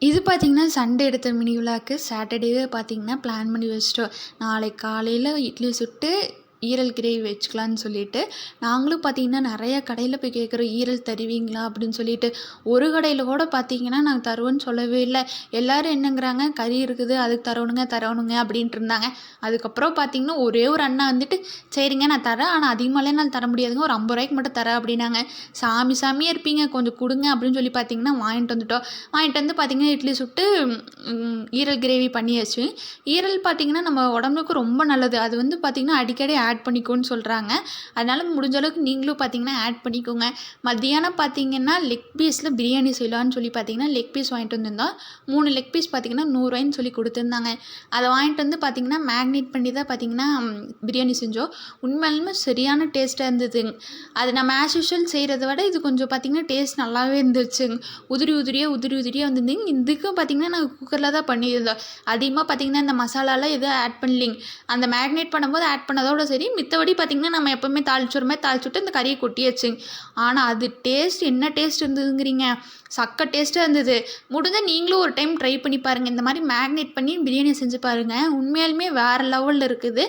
இது பார்த்தீங்கன்னா, சண்டே எடுத்த மினி விலாக்கு. சாட்டர்டேவே பார்த்தீங்கன்னா, பிளான் பண்ணி வச்சுட்டோம். நாளைக்கு காலையில இட்லி சுட்டு, ஈரல் கிரேவி வச்சுக்கலான்னு சொல்லிட்டு, நாங்களும் பார்த்தீங்கன்னா, நெறைய கடையில போய் கேட்குறோம், "ஈரல் தருவீங்களா?" அப்படின்னு சொல்லிட்டு. ஒரு கடையில கூட பார்த்தீங்கன்னா, நாங்க தருவோன்னு சொல்லவே இல்ல. எல்லாரும் என்னங்கிறாங்க, "கறி இருக்குது, அதுக்கு தரணுங்க, தரணுங்க" அப்படின்ட்டு இருந்தாங்க. அதுக்கப்புறம் பார்த்தீங்கன்னா, ஒரே ஒரு அண்ணா வந்துட்டு, "சரிங்க நான் தரேன். ஆனா அதிகமாலாம் என்னால தர முடியாதுங்க. ஒரு ரூ. 50 மட்டும் தரேன்" அப்படின்னாங்க. "சாமி சாமியா இருப்பீங்க. கொஞ்சம் குடுங்க" அப்படின்னு சொல்லி பார்த்தீங்கன்னா, வாங்கிட்டு வந்துட்டோம். வாங்கிட்டு வந்து பார்த்தீங்கன்னா, இட்லி சுட்டு ஈரல் கிரேவி பண்ணியாச்சு. ஈரல் பார்த்தீங்கன்னா, நம்ம உடம்புக்கு ரொம்ப நல்லது. அது வந்து பார்த்தீங்கன்னா, அடிக்கடி ஆட் பண்ணிக்கோன்னு சொல்றாங்க. அதனால முடிஞ்ச அளவுக்கு நீங்களும் பார்த்தீங்கன்னா, ஆட் பண்ணிக்கோங்க. மத்தியானம் பார்த்தீங்கன்னா, லெக் பீஸில பிரியாணி செய்யலான்னு சொல்லி பார்த்தீங்கன்னா, லெக் பீஸ் வாங்கிட்டு வந்திருந்தோம். 3 லெக் பீஸ் பார்த்தீங்கன்னா, ரூ. 100 சொல்லி குடுத்துருந்தாங்க. அத வாங்கிட்டு வந்து பார்த்தீங்கன்னா, மேக்னேட் பண்ணி தான் பார்த்தீங்கன்னா, பிரியாணி செஞ்சோம். உண்மையாலுமே சரியான டேஸ்ட்டா இருந்ததுங்க. அது நம்ம ஆஸ் யூசுவல் செய்றத விட இது கொஞ்சம் பார்த்தீங்கன்னா, டேஸ்ட் நல்லாவே இருந்துச்சுங்க. உதிரி உதிரியா வந்திருந்ததுங்க. இதுக்கும் பார்த்தீங்கன்னா, நாங்க குக்கர்ல தான் பண்ணியிருந்தோம். அதிகமா பார்த்தீங்கன்னா, இந்த மசாலாலாம் எதுவும் ஆட் பண்ணலிங்க. அந்த மேக்னேட் பண்ணும்போது ஆட் பண்ணதோட சரி, மித்தபடி பார்த்தீங்கன்னா, நம்ம எப்பவுமே தாளிச்சுடுற மாரி தாளிச்சுட்டு இந்த கறிய கொட்டியாச்சுங்க. ஆனா, அது டேஸ்ட் என்ன டேஸ்ட் இருந்ததுங்கிறீங்க? சக்க டேஸ்ட்டா இருந்தது. முடிஞ்சா நீங்களும் ஒரு டைம் ட்ரை பண்ணி பாருங்க. இந்த மாரி மேக்னேட் பண்ணி பிரியாணி செஞ்சு பாருங்க. உண்மையாலுமே வேற லெவல்ல இருக்குது.